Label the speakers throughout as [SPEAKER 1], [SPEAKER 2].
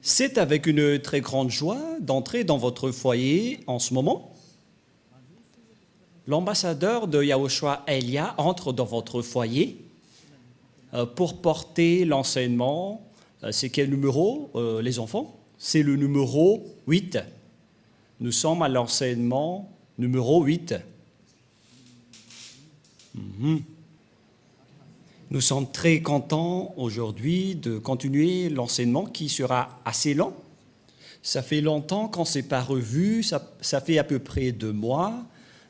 [SPEAKER 1] C'est avec une très grande joie d'entrer dans votre foyer en ce moment. L'ambassadeur de Yahushua Elia entre dans votre foyer pour porter l'enseignement. C'est quel numéro, les enfants? C'est le numéro 8. Nous sommes à l'enseignement numéro 8. Nous sommes très contents aujourd'hui de continuer l'enseignement qui sera assez lent. Ça fait longtemps qu'on ne s'est pas revu, ça fait à peu près 2 mois.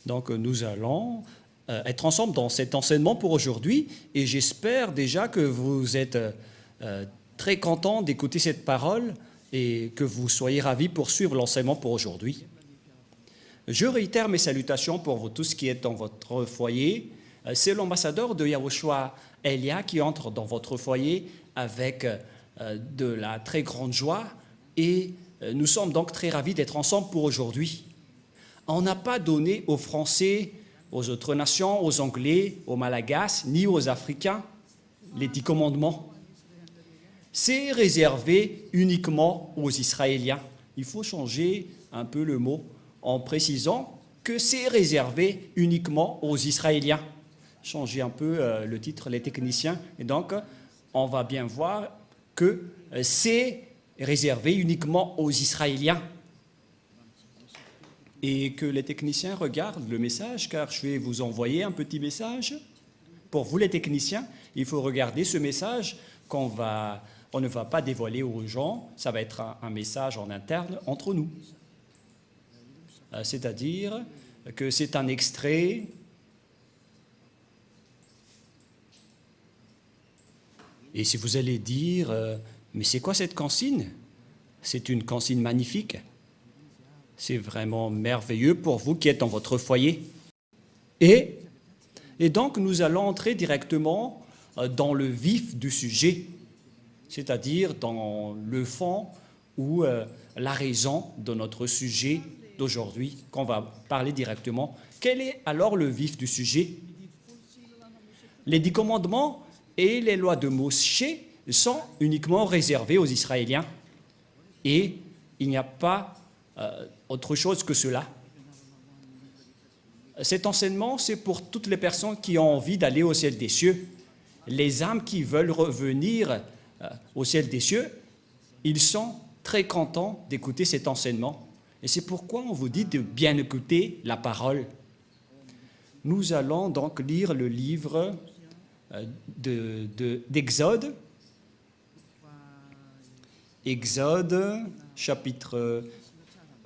[SPEAKER 1] Donc nous allons être ensemble dans cet enseignement pour aujourd'hui et j'espère déjà que vous êtes très contents d'écouter cette parole et que vous soyez ravis pour suivre l'enseignement pour aujourd'hui. Je réitère mes salutations pour vous tous qui êtes dans votre foyer. C'est l'ambassadeur de Yahushua Elia qui entre dans votre foyer avec de la très grande joie et nous sommes donc très ravis d'être ensemble pour aujourd'hui. On n'a pas donné aux Français, aux autres nations, aux Anglais, aux Malagasy, ni aux Africains les 10 commandements. C'est réservé uniquement aux Israéliens. Il faut changer un peu le mot en précisant que c'est réservé uniquement aux Israéliens. Changer un peu le titre, les techniciens. Et donc, on va bien voir que c'est réservé uniquement aux Israéliens. Et que les techniciens regardent le message, car je vais vous envoyer un petit message. Pour vous, les techniciens, il faut regarder ce message on ne va pas dévoiler aux gens. Ça va être un message en interne entre nous. C'est-à-dire que c'est un extrait et si vous allez dire mais c'est quoi cette consigne? C'est une consigne magnifique. C'est vraiment merveilleux pour vous qui êtes dans votre foyer. Et donc, nous allons entrer directement dans le vif du sujet, c'est-à-dire dans le fond ou la raison de notre sujet d'aujourd'hui, qu'on va parler directement. Quel est alors le vif du sujet? Les 10 commandements et les lois de Moshe sont uniquement réservés aux Israéliens. Et il n'y a pas autre chose que cela. Cet enseignement, c'est pour toutes les personnes qui ont envie d'aller au ciel des cieux. Les âmes qui veulent revenir au ciel des cieux, ils sont très contents d'écouter cet enseignement. Et c'est pourquoi on vous dit de bien écouter la parole. Nous allons donc lire le livre d'Exode. Exode, chapitre...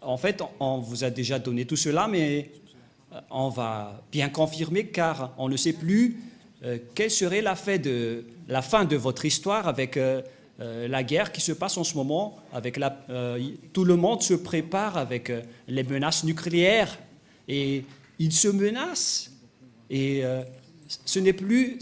[SPEAKER 1] En fait, on vous a déjà donné tout cela, mais on va bien confirmer car on ne sait plus quelle serait la fin de votre histoire avec la guerre qui se passe en ce moment. Tout le monde se prépare avec les menaces nucléaires et ils se menacent. Et ce n'est plus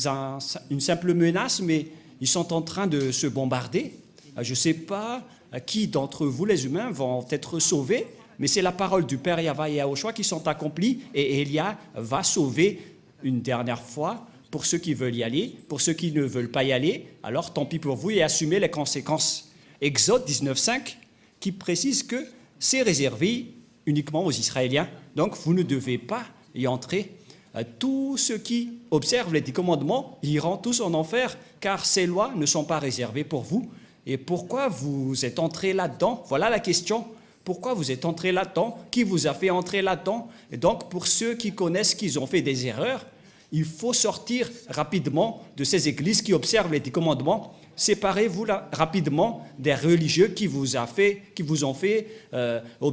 [SPEAKER 1] une simple menace, mais ils sont en train de se bombarder. Je ne sais pas qui d'entre vous, les humains, vont être sauvés, mais c'est la parole du Père Yahweh et Yahushua qui sont accomplies et Elia va sauver une dernière fois pour ceux qui veulent y aller, pour ceux qui ne veulent pas y aller, alors tant pis pour vous et assumez les conséquences. Exode 19.5 qui précise que c'est réservé uniquement aux Israéliens, donc vous ne devez pas y entrer. Tous ceux qui observent les 10 commandements iront tous en enfer, car ces lois ne sont pas réservées pour vous. Et pourquoi vous êtes entré là-dedans? Voilà la question. Pourquoi vous êtes entré là-dedans? Qui vous a fait entrer là-dedans? Et donc, pour ceux qui connaissent qu'ils ont fait des erreurs, il faut sortir rapidement de ces églises qui observent les 10 commandements. Séparez-vous rapidement des religieux qui vous ont fait observer